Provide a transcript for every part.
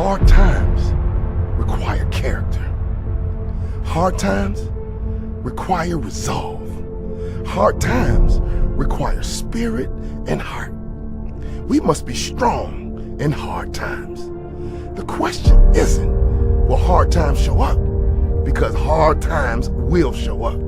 Hard times require character. Hard times require resolve. Hard times require spirit and heart. We must be strong in hard times. The question isn't, will hard times show up? Because hard times will show up.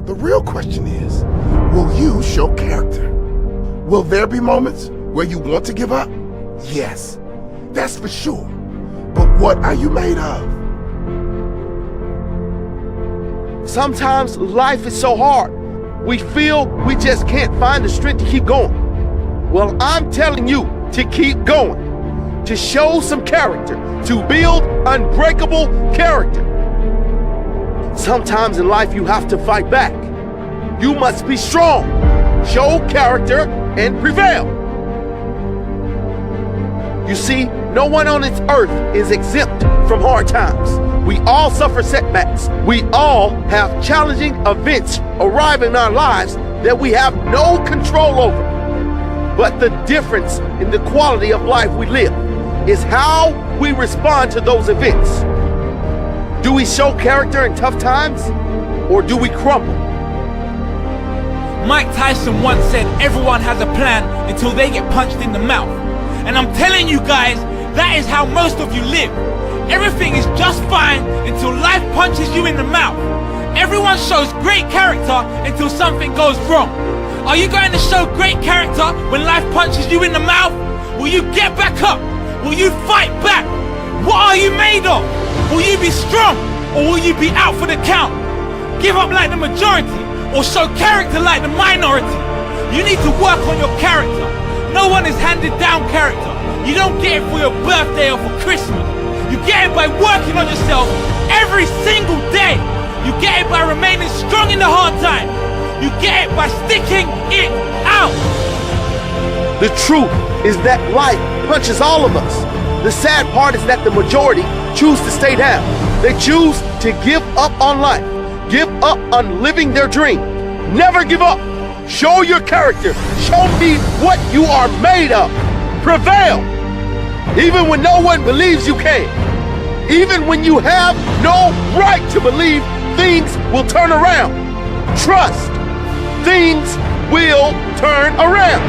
The real question is, will you show character? Will there be moments where you want to give up? Yes, that's for sure. But what are you made of? Sometimes life is so hard. We feel we just can't find the strength to keep going. Well, I'm telling you to keep going, to show some character, to build unbreakable character. Sometimes in life you have to fight back. You must be strong, show character, and prevail. You see, no one on this earth is exempt from hard times. We all suffer setbacks. We all have challenging events arrive in our lives that we have no control over. But the difference in the quality of life we live is how we respond to those events. Do we show character in tough times, or do we crumble? Mike Tyson once said everyone has a plan until they get punched in the mouth. And I'm telling you guys, that is how most of you live. Everything is just fine until life punches you in the mouth. Everyone shows great character until something goes wrong. Are you going to show great character when life punches you in the mouth? Will you get back up? Will you fight back? What are you made of? Will you be strong, or will you be out for the count? Give up like the majority, or show character like the minority? You need to work on your character. No one is handed down character. You don't get it for your birthday or for Christmas. You get it by working on yourself every single day. You get it by remaining strong in the hard time. You get it by sticking it out. The truth is that life punches all of us. The sad part is that the majority choose to stay down. They choose to give up on life, give up on living their dream. Never give up. Show your character. Show me what you are made of. Prevail. Even when no one believes you can. Even when you have no right to believe things will turn around. Trust. Things will turn around.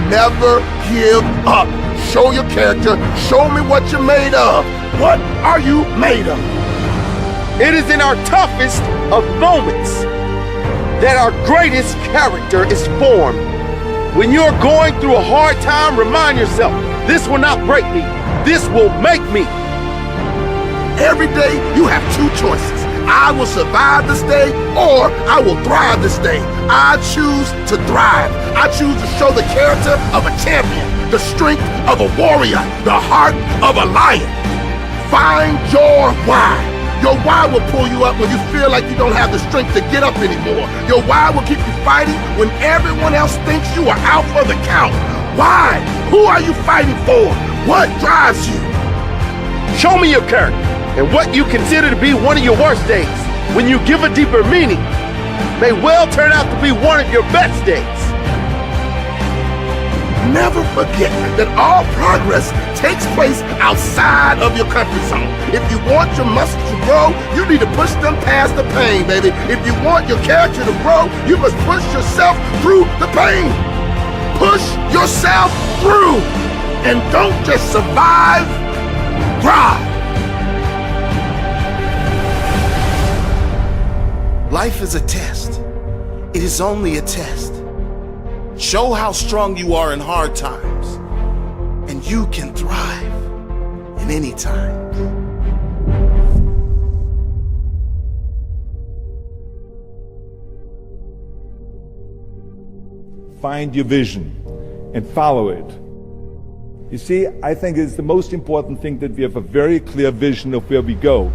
Never give up. Show your character. Show me what you're made of. What are you made of? It is in our toughest of moments that our greatest character is formed. When you're going through a hard time, remind yourself, this will not break me. This will make me. Every day you have two choices. I will survive this day, or I will thrive this day. I choose to thrive. I choose to show the character of a champion, the strength of a warrior, the heart of a lion. Find your why. Your why will pull you up when you feel like you don't have the strength to get up anymore. Your why will keep you fighting when everyone else thinks you are out for the count. Why? Who are you fighting for? What drives you? Show me your character and what you consider to be one of your worst days, when you give a deeper meaning, may well turn out to be one of your best days. Never forget that all progress takes place outside of your comfort zone. If you want your muscles to grow, you need to push them past the pain, baby. If you want your character to grow, you must push yourself through the pain. Push yourself through, and don't just survive, thrive. Life is a test. It is only a test. Show how strong you are in hard times, and you can thrive in any time. Find your vision and follow it. You see, I think it's the most important thing that we have a very clear vision of where we go.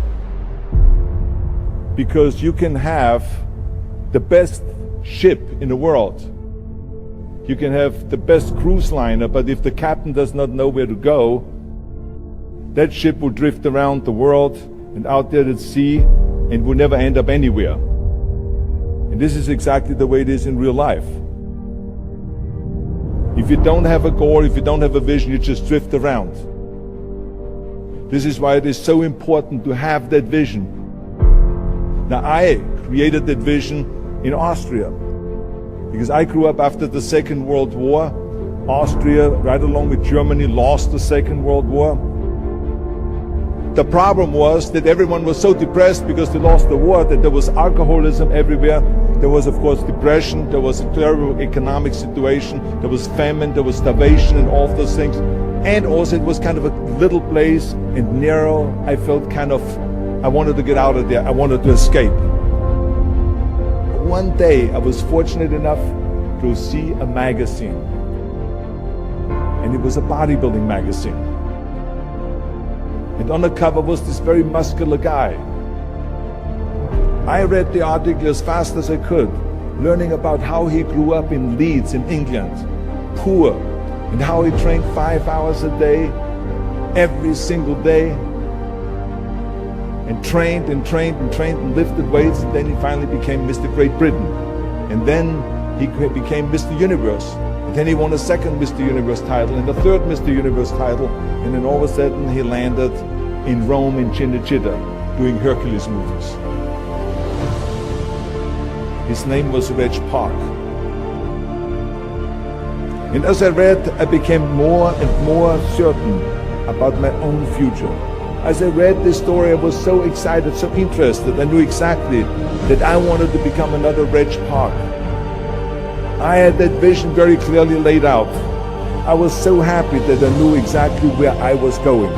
Because you can have the best ship in the world. You can have the best cruise liner, but if the captain does not know where to go, that ship will drift around the world and out there at sea and will never end up anywhere. And this is exactly the way it is in real life. If you don't have a goal, if you don't have a vision, you just drift around. This is why it is so important to have that vision. Now, I created that vision in Austria because I grew up after the Second World War. Austria, right along with Germany, lost the Second World War. The problem was that everyone was so depressed because they lost the war that there was alcoholism everywhere. There was, of course, depression. There was a terrible economic situation. There was famine. There was starvation and all of those things. And also it was kind of a little place and narrow. I felt I wanted to get out of there. I wanted to escape. One day I was fortunate enough to see a magazine. And it was a bodybuilding magazine. And on the cover was this very muscular guy. I read the article as fast as I could, learning about how he grew up in Leeds in England, poor, and how he trained 5 hours a day, every single day, and trained and trained and trained and lifted weights, and then he finally became Mr. Great Britain. And then he became Mr. Universe. And then he won a second Mr. Universe title and a third Mr. Universe title, and then all of a sudden he landed in Rome in Cinecittà doing Hercules movies. His name was Reg Park. And as I read, I became more and more certain about my own future. As I read this story, I was so excited, so interested. I knew exactly that I wanted to become another Reg Park. I had that vision very clearly laid out. I was so happy that I knew exactly where I was going.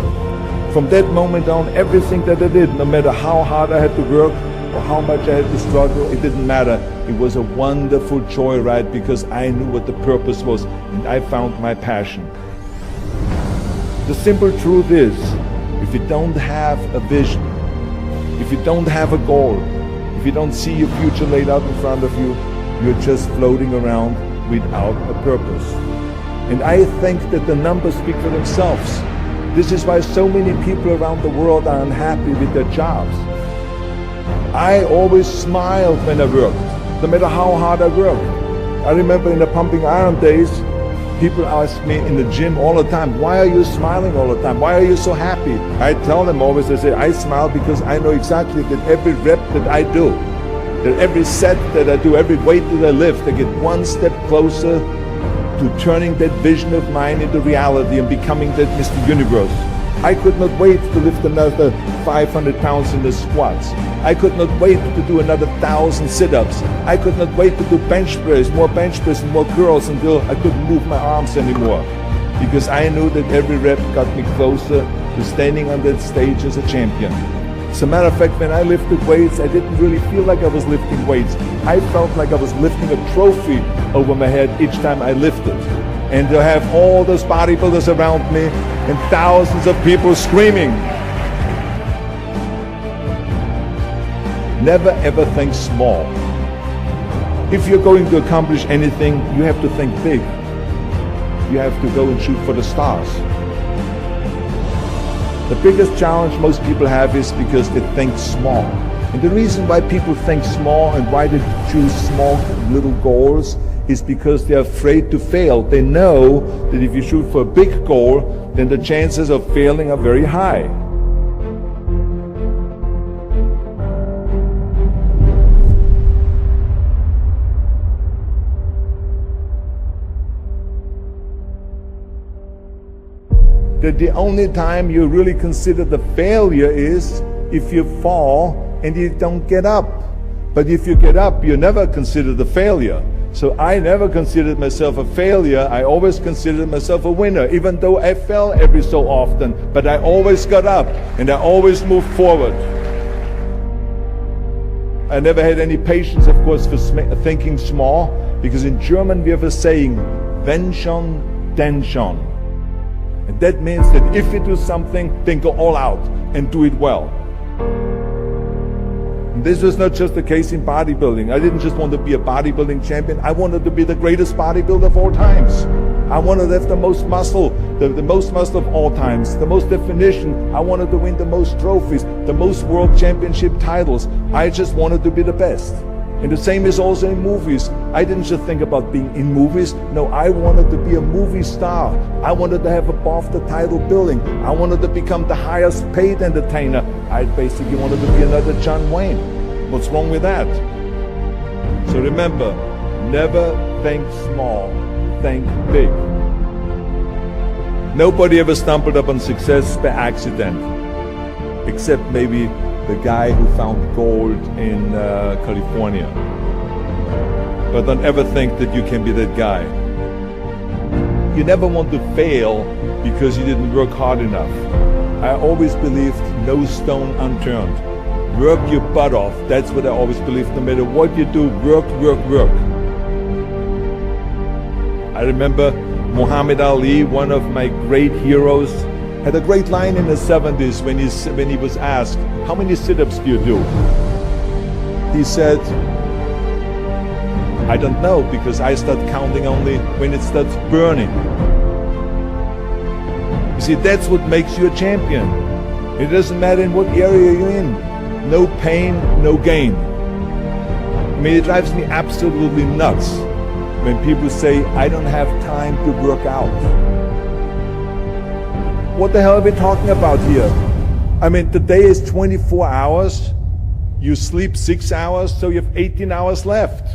From that moment on, everything that I did, no matter how hard I had to work or how much I had to struggle, it didn't matter. It was a wonderful joyride because I knew what the purpose was and I found my passion. The simple truth is, if you don't have a vision, if you don't have a goal, if you don't see your future laid out in front of you, you're just floating around without a purpose. And I think that the numbers speak for themselves. This is why so many people around the world are unhappy with their jobs. I always smiled when I worked, no matter how hard I worked. I remember in the pumping iron days, people ask me in the gym all the time, why are you smiling all the time? Why are you so happy? I tell them always, I say, I smile because I know exactly that every rep that I do, that every set that I do, every weight that I lift, I get one step closer to turning that vision of mine into reality and becoming that Mr. Universe. I could not wait to lift another 500 pounds in the squats. I could not wait to do another 1,000 sit-ups. I could not wait to do bench press, more bench press and more curls until I couldn't move my arms anymore. Because I knew that every rep got me closer to standing on that stage as a champion. As a matter of fact, when I lifted weights, I didn't really feel like I was lifting weights. I felt like I was lifting a trophy over my head each time I lifted. And to have all those bodybuilders around me and thousands of people screaming. Never ever think small. If you're going to accomplish anything, you have to think big. You have to go and shoot for the stars. The biggest challenge most people have is because they think small. And the reason why people think small and why they choose small little goals is because they're afraid to fail. They know that if you shoot for a big goal, then the chances of failing are very high. That the only time you really consider the failure is if you fall and you don't get up. But if you get up, you never consider the failure. So I never considered myself a failure. I always considered myself a winner, even though I fell every so often. But I always got up and I always moved forward. I never had any patience, of course, for thinking small, because in German we have a saying, wenn schon, denn schon. And that means that if you do something, then go all out and do it well. And this was not just the case in bodybuilding. I didn't just want to be a bodybuilding champion. I wanted to be the greatest bodybuilder of all times. I wanted to have the most muscle, the most muscle of all times, the most definition. I wanted to win the most trophies, the most world championship titles. I just wanted to be the best. And the same is also in movies. I didn't just think about being in movies. No, I wanted to be a movie star. I wanted to have above the title billing. I wanted to become the highest paid entertainer. I basically wanted to be another John Wayne. What's wrong with that? So remember, never think small, think big. Nobody ever stumbled upon success by accident, except maybe the guy who found gold in California. But don't ever think that you can be that guy. You never want to fail because you didn't work hard enough. I always believed no stone unturned. Work your butt off. That's what I always believed. No matter what you do, work, work, work. I remember Muhammad Ali, one of my great heroes, had a great line in the 70s when he was asked, how many sit-ups do you do? He said, I don't know, because I start counting only when it starts burning. You see, that's what makes you a champion. It doesn't matter in what area you're in. No pain, no gain. I mean, it drives me absolutely nuts when people say, I don't have time to work out. What the hell are we talking about here? I mean, the day is 24 hours. You sleep 6 hours, so you have 18 hours left.